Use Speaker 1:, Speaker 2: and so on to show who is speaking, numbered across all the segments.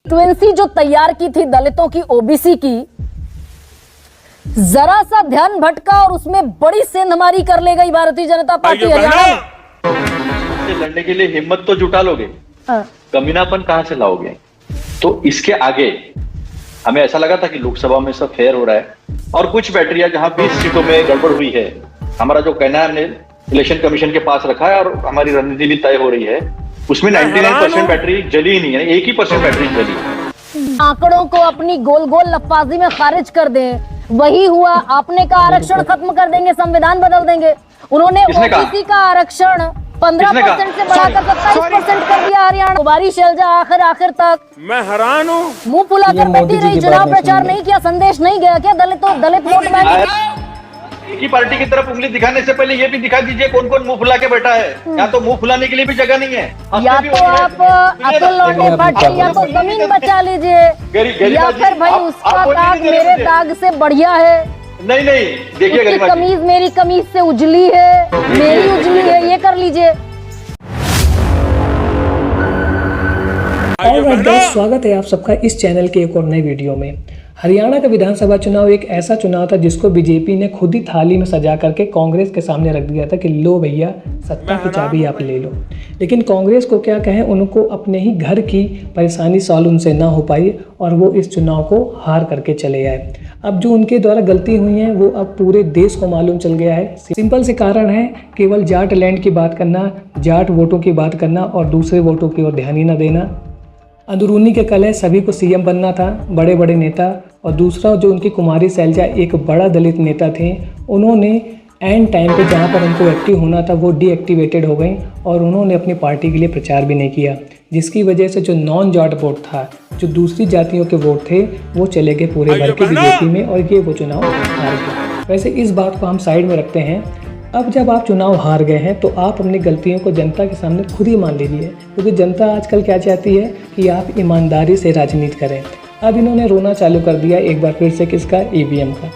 Speaker 1: Constituency जो तैयार की थी दलितों की, ओबीसी की, जरा सा ध्यान भटका और उसमें बड़ी सेंधमारी कर ले गई भारतीय जनता पार्टी हरियाणा में।
Speaker 2: से लड़ने के लिए हिम्मत तो जुटा लोगे, कमीनापन कहां से लाओगे? तो इसके आगे हमें ऐसा लगा था कि लोकसभा में सब फेयर हो रहा है और कुछ बैटरिया जहां 20 सीटों में गड़बड़ हुई है, हमारा जो कहना है हमने इलेक्शन कमीशन के पास रखा है और हमारी रणनीति भी तय हो रही है, उसमें 99% बैटरी जली ही नहीं है, 1% बैटरी जली।
Speaker 1: आंकड़ों को अपनी गोल गोल लफाजी में खारिज कर दें, वही हुआ। आपने कहा आरक्षण खत्म कर देंगे, संविधान बदल देंगे। उन्होंने ओबीसी का आरक्षण 15% से बढ़ाकर 27% कर दिया हरियाणा। बारिश शैलजा आखिर तक
Speaker 3: मैं हैरान हूँ।
Speaker 1: मुंह फुलाकर बैठी रही, चुनाव प्रचार नहीं किया, संदेश नहीं गया क्या? दलित वोट बैंक
Speaker 2: एक ही पार्टी की तरफ उंगली दिखाने से पहले ये भी दिखा दीजिए कौन कौन मुंह फुला के बैठा है। या तो मुंह फुलाने के लिए भी जगह नहीं है,
Speaker 1: या तो आप अतुल लोंडे पाटिल या तो जमीन बचा लीजिए, या फिर भाई उसका दाग मेरे दाग से बढ़िया है।
Speaker 2: नहीं देखिए,
Speaker 1: कमीज मेरी कमीज से उजली है, मेरी उजली है, ये कर लीजिए।
Speaker 4: स्वागत है आप सबका इस चैनल के एक और नए वीडियो में। हरियाणा का विधानसभा चुनाव एक ऐसा चुनाव था जिसको बीजेपी ने खुद ही थाली में सजा करके कांग्रेस के सामने रख दिया था कि लो भैया, सत्ता की चाबी आप ले लो। लेकिन कांग्रेस को क्या कहें, उनको अपने ही घर की परेशानी सॉल्व उनसे ना हो पाई और वो इस चुनाव को हार करके चले आए। अब जो उनके द्वारा गलती हुई है वो अब पूरे देश को मालूम चल गया है। सिंपल से कारण है, केवल जाट लैंड की बात करना, जाट वोटों की बात करना और दूसरे वोटों की ओर ध्यान ही न देना। अंदरूनी के कलह, सभी को सीएम बनना था, बड़े बड़े नेता। और दूसरा जो उनकी कुमारी शैलजा एक बड़ा दलित नेता थे, उन्होंने एंड टाइम पे जहाँ पर उनको एक्टिव होना था वो डीएक्टिवेटेड हो गई और उन्होंने अपनी पार्टी के लिए प्रचार भी नहीं किया, जिसकी वजह से जो नॉन जाट वोट था, जो दूसरी जातियों के वोट थे, वो चले गए पूरे भर के बीजेपी में और ये वो चुनाव हार गए। वैसे इस बात को हम साइड में रखते हैं। अब जब आप चुनाव हार गए हैं तो आप अपनी गलतियों को जनता के सामने खुद ही मान लीजिए, क्योंकि जनता आजकल क्या चाहती है कि आप ईमानदारी से राजनीति करें। अब इन्होंने रोना चालू कर दिया एक बार फिर से, किसका? ईवीएम का।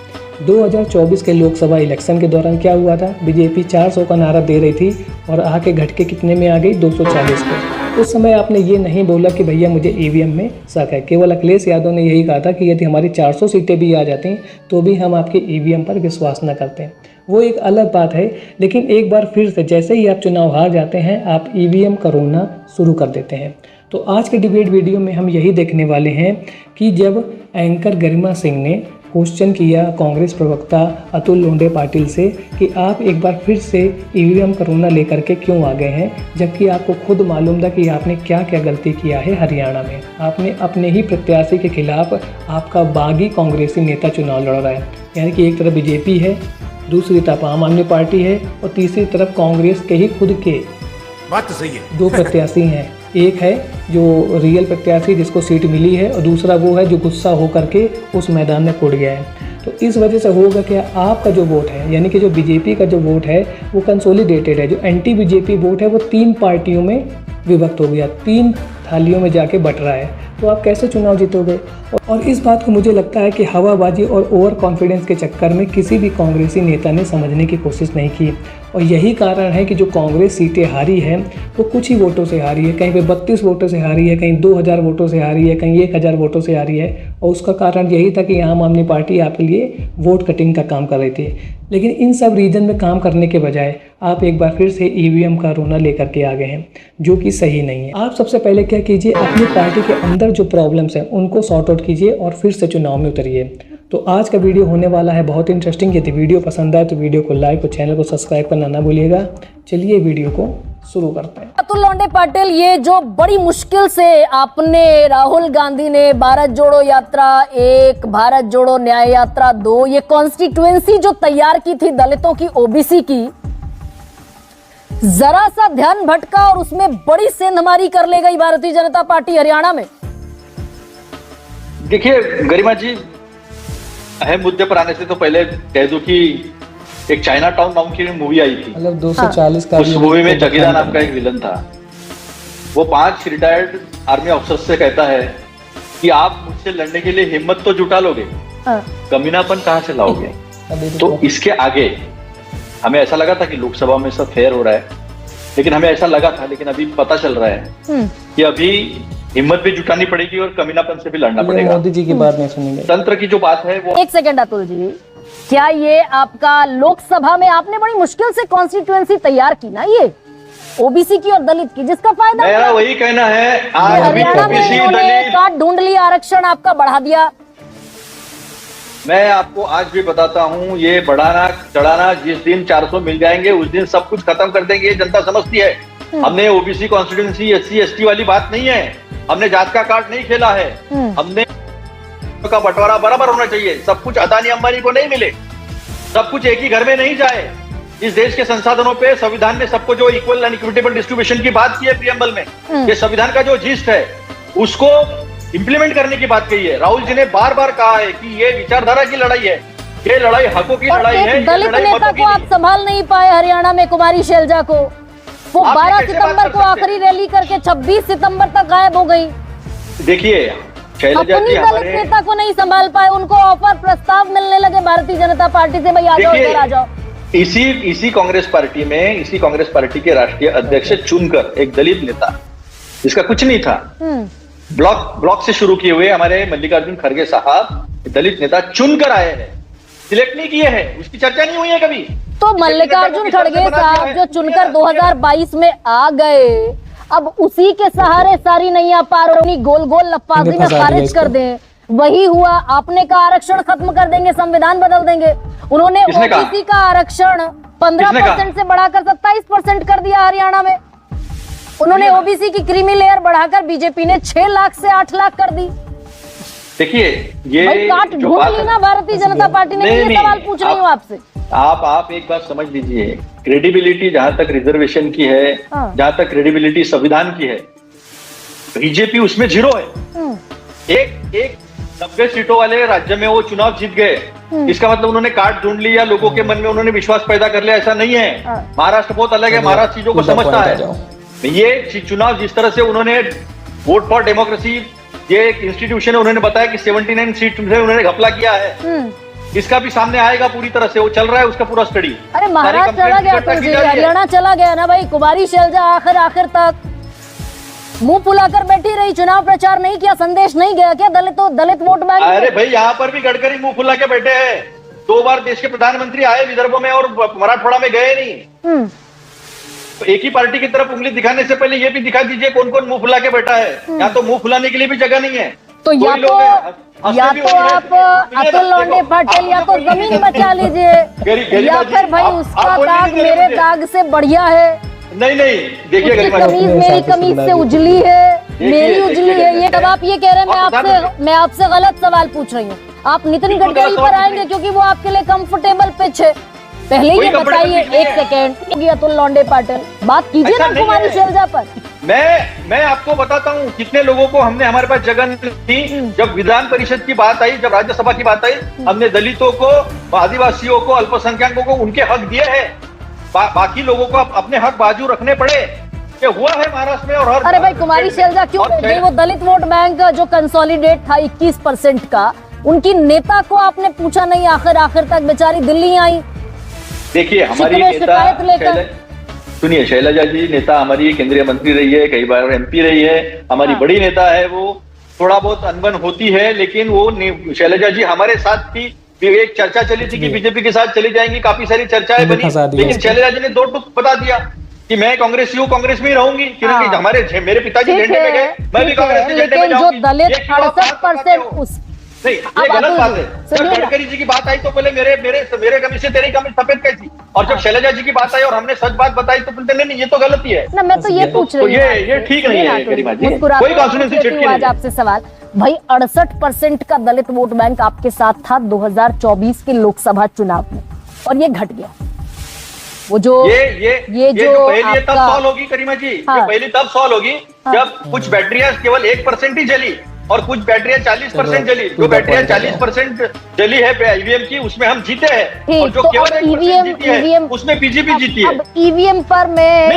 Speaker 4: 2024 के लोकसभा इलेक्शन के दौरान क्या हुआ था? बीजेपी 400 का नारा दे रही थी और आके घट के कितने में आ गई? 240 पे। उस समय आपने ये नहीं बोला कि भैया मुझे ईवीएम में शक है। केवल अखिलेश यादव ने यही कहा था कि यदि हमारी 400 सीटें भी आ जाती तो भी हम आपके ईवीएम पर विश्वास न करते। वो एक अलग बात है। लेकिन एक बार फिर से जैसे ही आप चुनाव हार जाते हैं, आप ईवीएम का रोना शुरू कर देते हैं। तो आज के डिबेट वीडियो में हम यही देखने वाले हैं कि जब एंकर गरिमा सिंह ने क्वेश्चन किया कांग्रेस प्रवक्ता अतुल लोंडे पाटिल से कि आप एक बार फिर से ईवीएम का रोना लेकर के क्यों आ गए हैं, जबकि आपको खुद मालूम था कि आपने क्या क्या गलती किया है हरियाणा में। आपने अपने ही प्रत्याशी के खिलाफ आपका बागी कांग्रेसी नेता चुनाव लड़ रहा है। यानी कि एक तरफ बीजेपी है, दूसरी तरफ आम आदमी पार्टी है और तीसरी तरफ कांग्रेस के ही खुद के
Speaker 3: बात तो सही है,
Speaker 4: 2 प्रत्याशी हैं। एक है जो रियल प्रत्याशी जिसको सीट मिली है और दूसरा वो है जो गुस्सा होकर के उस मैदान में कूद गया है। तो इस वजह से होगा कि आपका जो वोट है, यानी कि जो बीजेपी का जो वोट है वो कंसोलिडेटेड है। जो एंटी बीजेपी वोट है वो 3 पार्टियों में विभक्त हो गया, 3 थालियों में जाके बट रहा है। तो आप कैसे चुनाव जीतोगे? और इस बात को मुझे लगता है कि हवाबाजी और ओवर कॉन्फिडेंस के चक्कर में किसी भी कांग्रेसी नेता ने समझने की कोशिश नहीं की। और यही कारण है कि जो कांग्रेस सीटें हारी है वो कुछ ही वोटों से हारी है। कहीं पे 32 वोटों से हारी है, कहीं 2000 वोटों से हारी है, कहीं 1000 वोटों से हारी है। और उसका कारण यही था कि आम आदमी पार्टी आपके लिए वोट कटिंग का काम कर रही थी। लेकिन इन सब रीजन में काम करने के बजाय आप एक बार फिर से ईवीएम का रोना लेकर के आ गए हैं, जो कि सही नहीं है। आप सबसे पहले क्या कीजिए, अपनी पार्टी के अंदर जो प्रॉब्लम्स हैं उनको सॉर्ट आउट कीजिए और फिर से चुनाव में उतरिए। तो आज का वीडियो होने वाला है बहुत इंटरेस्टिंग। यदि वीडियो पसंद आए तो वीडियो को लाइक और चैनल को सब्सक्राइब करना ना भूलिएगा। चलिए वीडियो को शुरू करते हैं।
Speaker 1: अतुल लोंडे पाटिल, ये जो बड़ी मुश्किल से आपने, राहुल गांधी ने भारत जोड़ो यात्रा 1, भारत जोड़ो न्याय यात्रा 2, ये कॉन्स्टिट्यूएंसी जो तैयार की थी दलितों की, ओबीसी की, जरा सा ध्यान भटका और उसमें बड़ी सेंधमारी कर ले गई भारतीय जनता पार्टी हरियाणा में।
Speaker 2: देखिए गरिमा जी, अहम मुद्दे पर आने से तो पहले कह दूं कि एक चाइना टाउन नाम की मूवी आई थी,
Speaker 4: मतलब 240 का।
Speaker 2: उस मूवी में जगीरा नाम का एक विलन था। वो 5 रिटायर्ड आर्मी अफसर से कहता है कि आप मुझसे लड़ने के लिए हिम्मत तो जुटा लोगे, कमीनापन कहां से लाओगे? तो इसके आगे हमें ऐसा लगा था कि लोकसभा में सब फेयर हो रहा है, लेकिन हमें ऐसा लगा था, लेकिन अभी पता चल रहा है कि अभी हिम्मत भी जुटानी पड़ेगी और कमीनापन से भी लड़ना पड़ेगा।
Speaker 4: मोदी जी की बात नहीं सुनेंगे।
Speaker 2: तंत्र की जो बात है वो,
Speaker 1: एक सेकंड अतुल जी, क्या ये आपका लोकसभा में आपने बड़ी मुश्किल से कॉन्स्टिट्यूएंसी तैयार की ना, ये ओबीसी की और दलित की, जिसका फायदा
Speaker 2: मेरा वही कहना है। आज भी
Speaker 1: हरियाणा में
Speaker 2: ओबीसी
Speaker 1: इन्होंने
Speaker 2: दलित,
Speaker 1: काट ढूंढ लिया, आरक्षण आपका बढ़ा दिया।
Speaker 2: मैं आपको आज भी बताता हूं, ये बढ़ाना चढ़ाना, जिस दिन 400 मिल जाएंगे उस दिन सब कुछ खत्म कर देंगे, ये जनता समझती है। हमने ओबीसी कॉन्स्टिट्यूएंसी SC ST वाली बात नहीं है, हमने जात का कार्ड नहीं खेला है। हमने का बंटवारा बराबर होना चाहिए, सब कुछ अदानी अंबानी को नहीं मिले, सब कुछ एक ही घर में नहीं जाए। इस देश के संसाधनों पे संविधान ने सबको जो इक्वल एंड इक्विटेबल डिस्ट्रीब्यूशन की बात की है प्रियम्बल में, ये संविधान का जो जिस्ट है उसको इंप्लीमेंट करने की बात कही है। राहुल जी ने बार बार कहा है कि ये विचारधारा की लड़ाई है, ये लड़ाई हकों की लड़ाई है,
Speaker 1: एक
Speaker 2: ये
Speaker 1: दलित
Speaker 2: लड़ाई
Speaker 1: नेता
Speaker 2: मतों की
Speaker 1: को आप
Speaker 2: नहीं।
Speaker 1: संभाल नहीं पाए हरियाणा में, कुमारी शैलजा को। वो
Speaker 2: आप
Speaker 1: 12
Speaker 2: कैसे बात
Speaker 1: सितंबर
Speaker 2: कर
Speaker 1: को
Speaker 2: सकते
Speaker 1: आखिरी रैली करके 26 सितंबर तक गायब हो गई।
Speaker 2: देखिए शैलजा
Speaker 1: अपनी
Speaker 2: जी
Speaker 1: दलित
Speaker 2: हमारे,
Speaker 1: नेता को नहीं संभाल पाए, उनको ऑफर प्रस्ताव मिलने लगे भारतीय जनता पार्टी से, भाई आ जाओ, इधर आ जाओ।
Speaker 2: इसी कांग्रेस पार्टी में, इसी कांग्रेस पार्टी के राष्ट्रीय अध्यक्ष चुनकर एक दलित नेता जिसका कुछ नहीं था, ब्लॉक से शुरू किए हुए हमारे मल्लिकार्जुन खड़गे साहब दलित नेता चुनकर आए हैं, सिलेक्ट नहीं किए हैं, उसकी चर्चा नहीं हुई है कभी।
Speaker 1: तो मल्लिकार्जुन खड़गे साहब जो चुनकर 2022 में आ गए, अब उसी के सहारे सारी नैया पार होनी, गोल गोल लफ्फाजी में खारिज कर दें, वही हुआ। आपने कहा आरक्षण खत्म कर देंगे, संविधान बदल देंगे। उन्होंने ओबीसी का आरक्षण 15% से बढ़ाकर 27% कर दिया हरियाणा में। उन्होंने ओबीसी की क्रीमी लेयर बढ़ाकर बीजेपी ने 6 लाख से 8 लाख कर दी।
Speaker 2: देखिए ये
Speaker 1: भाई काट ढूंढ ली ना भारतीय जनता पार्टी ने, ये सवाल पूछ रही हूँ आपसे।
Speaker 2: आप एक बात समझ लीजिए, क्रेडिबिलिटी जहां तक रिजर्वेशन की है, जहां तक क्रेडिबिलिटी संविधान की है, बीजेपी उसमें 0 है। एक 90 सीटों वाले राज्य में वो चुनाव जीत गए, इसका मतलब उन्होंने कार्ड ढूंढ लिया, लोगों के मन में उन्होंने विश्वास पैदा कर लिया, ऐसा नहीं है। महाराष्ट्र बहुत अलग है, महाराष्ट्र चीजों को समझता है। ये चुनाव जिस तरह से उन्होंने वोट फॉर डेमोक्रेसी, ये एक इंस्टीट्यूशन है, उन्होंने बताया कि 79 सीट से उन्होंने घपला किया है, इसका भी सामने आएगा पूरी तरह से, वो चल रहा है उसका पूरा स्टडी।
Speaker 1: अरे महाराष्ट्र चला गया तो हरियाणा चला गया ना भाई। कुमारी शैलजा आखिर तक मुंह फुलाकर बैठी रही, चुनाव प्रचार नहीं किया, संदेश नहीं गया क्या दलित वोट बैंक?
Speaker 2: अरे भाई यहाँ पर भी गडकरी मुंह फुला के बैठे हैं, 2 बार देश के प्रधानमंत्री आए विदर्भ में और मराठवाड़ा में गए नहीं। तो एक ही पार्टी की तरफ उंगली दिखाने से पहले ये भी दिखा दीजिए कौन कौन मुंह फुला के बैठा है। यहाँ तो मुंह फुलाने के लिए भी जगह नहीं है।
Speaker 1: तो या तो आप अतुल लौंडे पाटिल या तो जमीन बचा लीजिए, या फिर भाई उसका दाग मेरे दाग से बढ़िया है।
Speaker 2: नहीं देखिए,
Speaker 1: कमीज मेरी कमीज से उजली है, मेरी उजली है, ये तब आप ये कह रहे हैं। मैं आपसे गलत सवाल पूछ रही हूँ। आप नितिन गडकरी पर आएंगे क्योंकि वो आपके लिए कंफर्टेबल पिच है। पहले ये बताइए, एक सेकेंड, अतुल लौंडे पाटिल बात कीजिए ना कुमारी शैलजा पर।
Speaker 2: मैं आपको बताता हूँ कितने लोगों को हमने, हमारे पास जगह थी जब विधान परिषद की बात आई, जब राज्यसभा की बात आई, हमने दलितों को, आदिवासियों को, अल्पसंख्यकों को उनके हक दिए हैं। बाकी लोगों को अपने हक बाजू रखने पड़े। ये हुआ है महाराष्ट्र में। और
Speaker 1: अरे भाई कुमारी शैलजा क्यों गई? वो दलित वोट बैंक जो कंसोलिडेट था 21% का, उनकी नेता को आपने पूछा नहीं, आखिर तक बेचारी दिल्ली आई।
Speaker 2: देखिए हमारी नेता, सुनिए, शैलजा जी नेता हमारी केंद्रीय मंत्री रही है, कई बार MP रही है, हमारी बड़ी नेता है। वो थोड़ा बहुत अनबन होती है, लेकिन वो शैलजा जी हमारे साथ थी। एक चर्चा चली थी कि बीजेपी के साथ चली जाएंगी, काफी सारी चर्चाएं बनी, लेकिन शैलजा जी ने 2 टूक बता दिया कि मैं कांग्रेस में ही रहूंगी, क्योंकि मेरे पिताजी झंडे में गए, मैं भी कांग्रेस के झंडे में जाऊंगी।
Speaker 1: जो दलित 68%
Speaker 2: नहीं, ये गलत बात है। जब गडकरी जी की बात आई तो पहले मेरे कमीज से तेरी कमीज सफेद कैसी, और जब शैलजा जी की बात आई और हमने सच बात बताई तो फिर नहीं, ये तो गलती है
Speaker 1: ना। मैं तो ये पूछ रही हूँ,
Speaker 2: ये ठीक नहीं है गरिमा जी, कोई कॉन्स्टिट्यूएंसी चिटकी नहीं।
Speaker 1: आज आपसे सवाल, भाई 68% का दलित वोट बैंक आपके साथ था 2024 के लोकसभा चुनाव में, और ये घट गया। वो जो ये जो
Speaker 2: पहली तब सॉल्व होगी गरिमा जी, ये पहली तब सॉल्व होगी जब कुछ बैटरियां केवल 1% ही जली और कुछ बैटरियां 40% जली। जो बैटरियां 40% जली है ईवीएम की, उसमें हम जीते हैं, और जो केवल 1% जीती है उसमें बीजेपी जीती है।
Speaker 1: अब ईवीएम पर मैं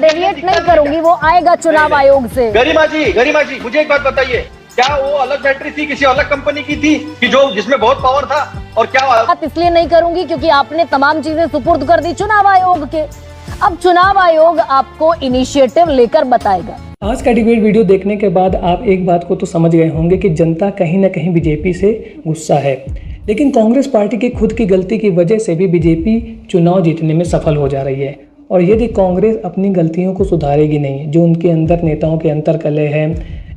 Speaker 1: डेविएट नहीं करूंगी, वो आएगा चुनाव आयोग से।
Speaker 2: गरिमा जी मुझे एक बात बताइए, क्या वो अलग बैटरी थी, किसी अलग कंपनी की थी कि जो जिसमें बहुत पावर था? और क्या
Speaker 1: बात इसलिए नहीं करूंगी क्योंकि आपने तमाम चीजें सुपुर्द कर दी चुनाव आयोग के। अब चुनाव आयोग आपको इनिशिएटिव लेकर बताएगा
Speaker 4: आज का डिबेट वीडियो देखने के बाद आप एक बात को तो समझ गए होंगे कि जनता कहीं ना कहीं बीजेपी से गुस्सा है, लेकिन कांग्रेस पार्टी की खुद की गलती की वजह से भी बीजेपी चुनाव जीतने में सफल हो जा रही है। और यदि कांग्रेस अपनी गलतियों को सुधारेगी नहीं, जो उनके अंदर नेताओं के अंतर कलह है,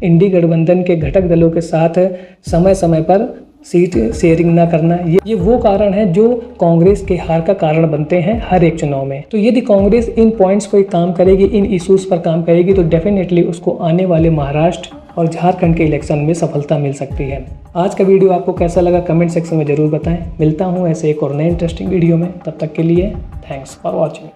Speaker 4: इंडी गठबंधन के घटक दलों के साथ समय समय पर सीट शेयरिंग ना करना, ये वो कारण है जो कांग्रेस के हार का कारण बनते हैं हर एक चुनाव में। तो यदि कांग्रेस इन पॉइंट्स पर काम करेगी, इन इश्यूज पर काम करेगी, तो डेफिनेटली उसको आने वाले महाराष्ट्र और झारखंड के इलेक्शन में सफलता मिल सकती है। आज का वीडियो आपको कैसा लगा कमेंट सेक्शन में ज़रूर बताएं। मिलता हूँ ऐसे एक और नए इंटरेस्टिंग वीडियो में, तब तक के लिए थैंक्स फॉर वॉचिंग।